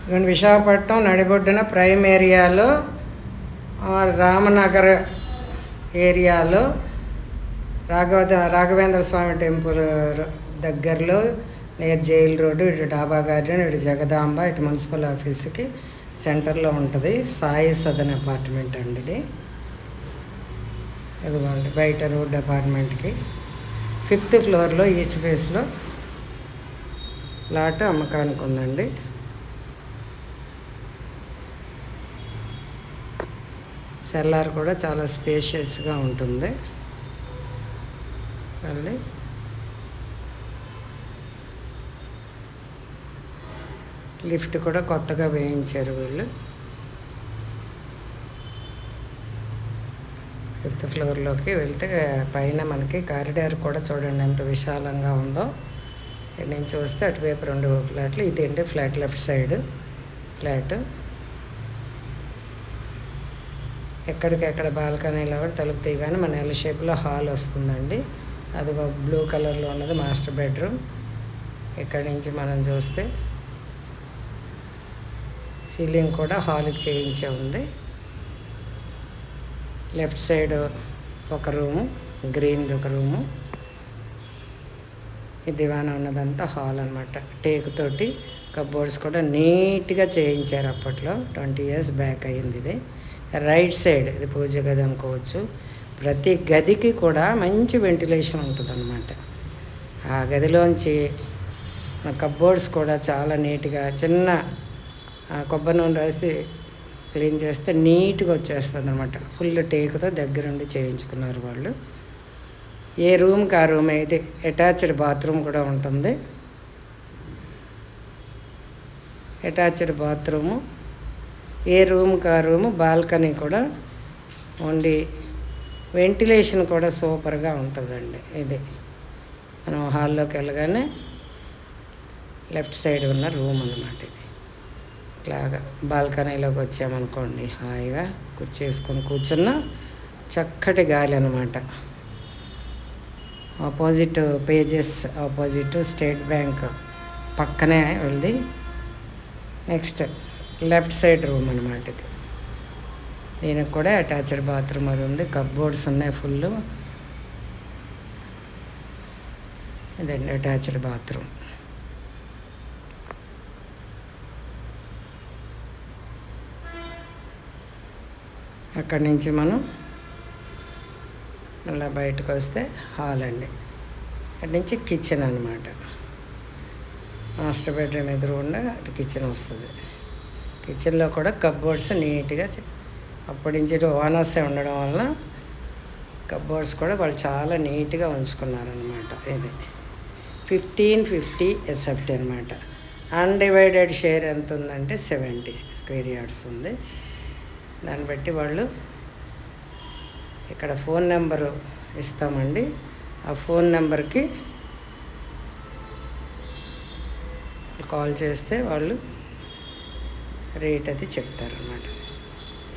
ఇవన్నీ విశాఖపట్నం నడిబొడ్డున ప్రైమ్ ఏరియాలో రామనగర్ ఏరియాలో రాఘవేంద్ర స్వామి టెంపుల్ దగ్గరలో నియర్ జైల్ రోడ్డు, ఇటు డాబా గార్డెన్, ఇటు జగదాంబ, ఇటు మున్సిపల్ ఆఫీస్కి సెంటర్లో ఉంటుంది. సాయి సదన్ అపార్ట్మెంట్ అండి ఇది. ఇదిగోండి బయట రోడ్ అపార్ట్మెంట్కి 5th ఫ్లోర్లో ఈస్ట్ ఫేస్లో ప్లాట్ అమ్మకానికి ఉందండి. సెల్లార్ కూడా చాలా స్పేషియస్గా ఉంటుంది. మళ్ళీ లిఫ్ట్ కూడా కొత్తగా వేయించారు వీళ్ళు. 5th ఫ్లోర్లోకి వెళ్తే పైన మనకి కారిడార్ కూడా చూడండి ఎంత విశాలంగా ఉందో. ఇక్కడ నుంచి చూస్తే అటువైపు 2 ఫ్లాట్లు, ఇదేంటి ఫ్లాట్ లెఫ్ట్ సైడ్ ఫ్లాట్. ఎక్కడికెక్కడ బాల్కనీలో కూడా తలుపు తీయగానే మన ఎల్ షేప్లో హాల్ వస్తుందండి. అది బ్లూ కలర్లో ఉన్నది మాస్టర్ బెడ్రూమ్. ఇక్కడి నుంచి మనం చూస్తే సీలింగ్ కూడా హాల్కి చేయించే ఉంది. లెఫ్ట్ సైడ్ ఒక రూము, గ్రీన్ది ఒక రూము. ఈ దివానా ఉన్నదంతా హాల్ అనమాట. టేకుతోటి కబోర్డ్స్ కూడా నీట్గా చేయించారు అప్పట్లో. 20 years బ్యాక్ అయ్యింది ఇది. రైట్ సైడ్ ఇది పూజ గది అనుకోవచ్చు. ప్రతి గదికి కూడా మంచి వెంటిలేషన్ ఉంటుందన్నమాట. ఆ గదిలోంచి కబోర్డ్స్ కూడా చాలా నీట్గా చిన్న కొబ్బరి నూనె రాసి క్లీన్ చేస్తే నీట్గా వచ్చేస్తుంది అనమాట. ఫుల్ టేకుతో దగ్గరుండి చేయించుకున్నారు వాళ్ళు. ఏ రూమ్కి ఆ రూమ్ అయితే అటాచ్డ్ బాత్రూమ్ కూడా ఉంటుంది. అటాచ్డ్ బాత్రూము, ఏ రూమ్కి ఆ రూము, బాల్కనీ కూడా ఉండి వెంటిలేషన్ కూడా సూపర్గా ఉంటుందండి. ఇది మనం హాల్లోకి వెళ్ళగానే లెఫ్ట్ సైడ్ ఉన్న రూమ్ అన్నమాట. ఇది ఇట్లాగా బాల్కనీలోకి వచ్చామనుకోండి, హాయిగా చేసుకొని కూర్చున్న చక్కటి గాలి అనమాట. Opposite pages, opposite state bank పక్కనే వెళ్ళి నెక్స్ట్ లెఫ్ట్ సైడ్ రూమ్ అనమాట ఇది. దీనికి కూడా అటాచ్డ్ బాత్రూమ్ అది ఉంది. కప్బోర్డ్స్ ఉన్నాయి ఫుల్. ఇదండి అటాచ్డ్ బాత్రూమ్. అక్కడి నుంచి మనం అలా బయటకు వస్తే హాల్ అండి. అక్కడి నుంచి కిచెన్ అనమాట. మాస్టర్ బెడ్రూమ్ ఎదురుగుండా అటు కిచెన్ వస్తుంది. కిచెన్లో కూడా కప్బోర్డ్స్ నీట్గా అప్పటి నుంచి ఓనర్సే ఉండడం వల్ల కప్బోర్డ్స్ కూడా వాళ్ళు చాలా నీట్గా ఉంచుకున్నారనమాట. ఇది 1550 SFT అనమాట. అన్డివైడెడ్ షేర్ ఎంత ఉందంటే 70 square yards ఉంది. దాన్ని బట్టి వాళ్ళు ఇక్కడ ఫోన్ నెంబరు ఇస్తామండి. ఆ ఫోన్ నెంబర్కి కాల్ చేస్తే వాళ్ళు రేట్ అది చెప్తారనమాట.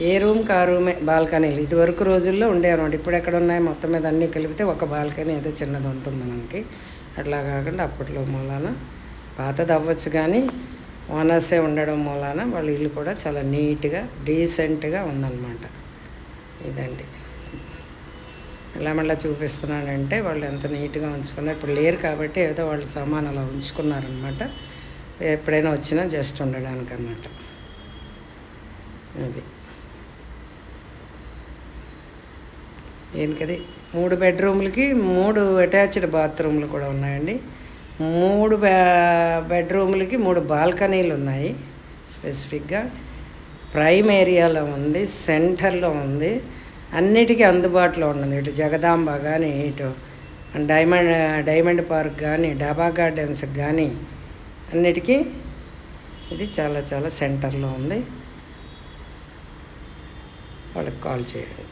ఏ రూమ్కి ఆ రూమే బాల్కనీలు ఇదివరకు రోజుల్లో ఉండేవన్నమాట. ఇప్పుడు ఎక్కడ ఉన్నాయి మొత్తం మీద అన్నీ కలిపితే ఒక బాల్కనీ ఏదో చిన్నది ఉంటుంది మనకి. అట్లా కాకుండా అప్పట్లో మూలాన పాతది అవ్వచ్చు కానీ ఓనర్సే ఉండడం మూలాన వాళ్ళ ఇల్లు కూడా చాలా నీట్గా డీసెంట్గా ఉందన్నమాట. ఇదండి ఇలా మళ్ళీ చూపిస్తున్నానంటే వాళ్ళు ఎంత నీట్గా ఉంచుకున్నారు. ఇప్పుడు లేరు కాబట్టి ఏదో వాళ్ళు సామాన్ అలా ఉంచుకున్నారనమాట. ఎప్పుడైనా వచ్చినా జస్ట్ ఉండడానికి అన్నమాట. అది దీనికది 3 బెడ్రూమ్లకి 3 అటాచ్డ్ బాత్రూమ్లు కూడా ఉన్నాయండి. 3 బెడ్రూమ్లకి 3 బాల్కనీలు ఉన్నాయి. స్పెసిఫిక్గా ప్రైమ్ ఏరియాలో ఉంది, సెంటర్లో ఉంది, అన్నిటికీ అందుబాటులో ఉన్నది. ఇటు జగదాంబ కానీ, ఇటు డైమండ్ పార్క్ కానీ, డాబా గార్డెన్స్కి కానీ అన్నిటికీ ఇది చాలా చాలా సెంటర్లో ఉంది. వాళ్ళకి కాల్ చేయండి.